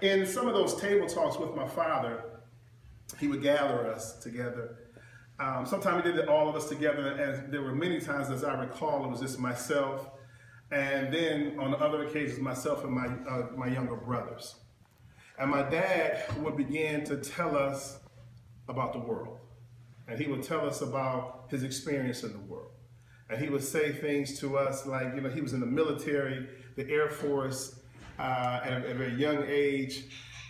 In some of those table talks with my father, he would gather us together. Sometimes he did all of us together, and there were many times, as I recall, it was just myself, and then on other occasions, myself and my younger brothers. And my dad would begin to tell us about the world, and he would tell us about his experience in the world. And he would say things to us like, he was in the military, the Air Force, at a very young age,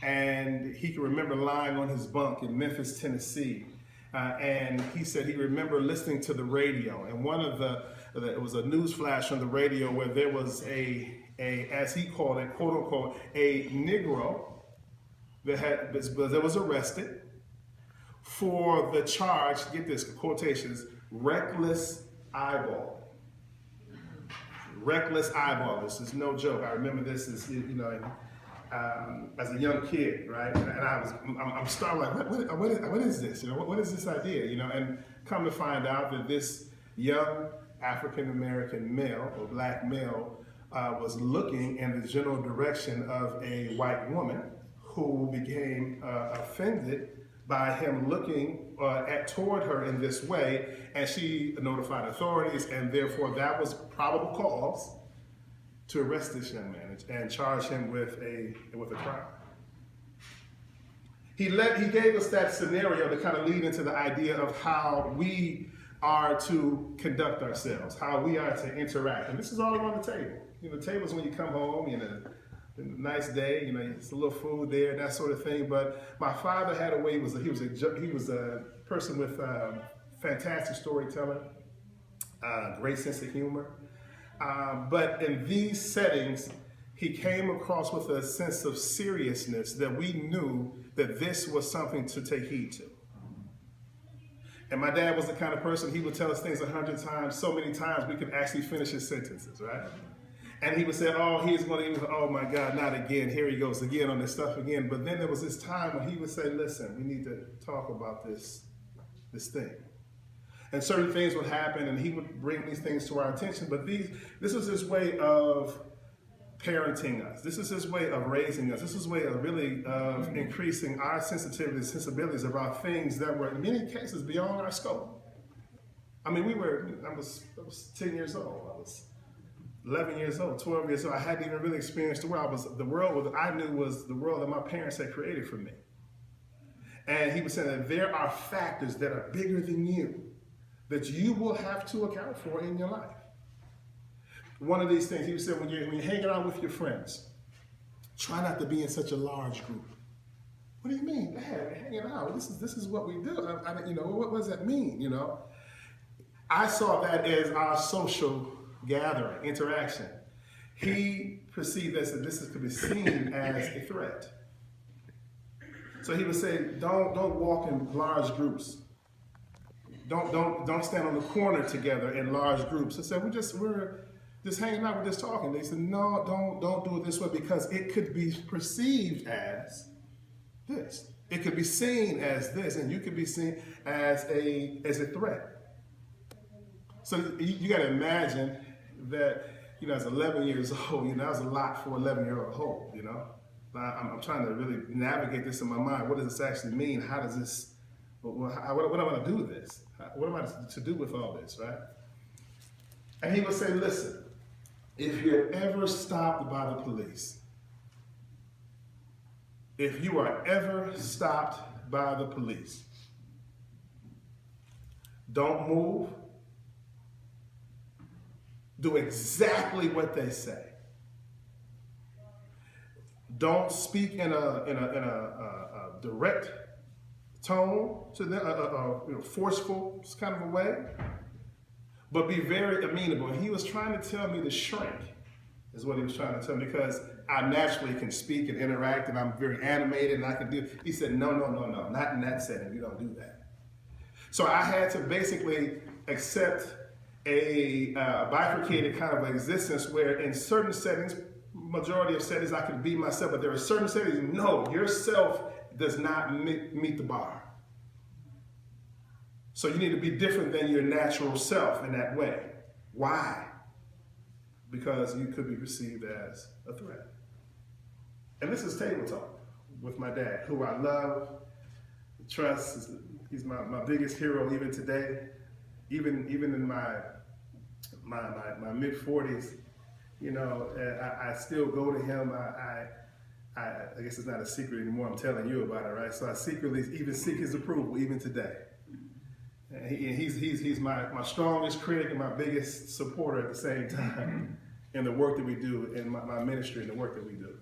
and he can remember lying on his bunk in Memphis, Tennessee, and he said he remembered listening to the radio, and it was a news flash on the radio where there was a as he called it, quote unquote, a Negro that was arrested for the charge, get this, quotations, reckless eyeball. Reckless eyeball. This is no joke. I remember this as as a young kid, right? And I'm startled like, what is this? What is this idea? And come to find out that this young African American male or black male was looking in the general direction of a white woman who became offended by him looking toward her in this way, and she notified authorities, and therefore that was probable cause to arrest this young man and charge him with a crime. He gave us that scenario to kind of lead into the idea of how we are to conduct ourselves, how we are to interact, and this is all around the table. The tables when you come home, a nice day, it's a little food there, that sort of thing. But my father had a way. He was a person with fantastic storytelling, great sense of humor. But in these settings, he came across with a sense of seriousness that we knew that this was something to take heed to. And my dad was the kind of person, he would tell us things 100 times, so many times we could actually finish his sentences, right? And he would say, oh my God, not again. Here he goes again on this stuff again. But then there was this time when he would say, listen, we need to talk about this thing. And certain things would happen, and he would bring these things to our attention. But this was his way of parenting us. This is his way of raising us. This is his way of really increasing our sensibilities about things that were in many cases beyond our scope. I mean, I was 10 years old. I was 11 years old, 12 years old. I hadn't even really experienced the world. The world I knew was the world that my parents had created for me. And he was saying that there are factors that are bigger than you that you will have to account for in your life. One of these things, he said, when you're hanging out with your friends, try not to be in such a large group. What do you mean? Dad, we're hanging out. This is what we do. What does that mean? I saw that as our social gathering, interaction. He perceived this, and this could be seen as a threat. So he would say, don't walk in large groups. Don't stand on the corner together in large groups. He said, we're just hanging out, we're just talking. They said, no, don't do it this way, because it could be perceived as this. It could be seen as this, and you could be seen as a threat. So you got to imagine that, as 11 years old, that was a lot for 11-year-old, I'm trying to really navigate this in my mind. What does this actually mean? How does this, what am I going to do with this? What am I to do with all this, right? And he would say, listen, if you're ever stopped by the police, if you are ever stopped by the police, don't move. Do exactly what they say. Don't speak in a direct tone to them, forceful kind of a way, but be very amenable. And he was trying to tell me to shrink, is what he was trying to tell me, because I naturally can speak and interact, and I'm very animated, and I can do. He said, no, not in that setting. You don't do that. So I had to basically accept a bifurcated kind of existence where in certain settings, majority of settings, I could be myself, but there are certain settings, no, yourself does not meet the bar. So you need to be different than your natural self in that way. Why? Because you could be perceived as a threat. And this is Table Talk with my dad, who I love, trust. He's my biggest hero even today, even in my mid 40s. You know, I still go to him. I guess it's not a secret anymore. I'm telling you about it, right? So I secretly even seek his approval even today. And he's my strongest critic and my biggest supporter at the same time in the work that we do, in my ministry and the work that we do.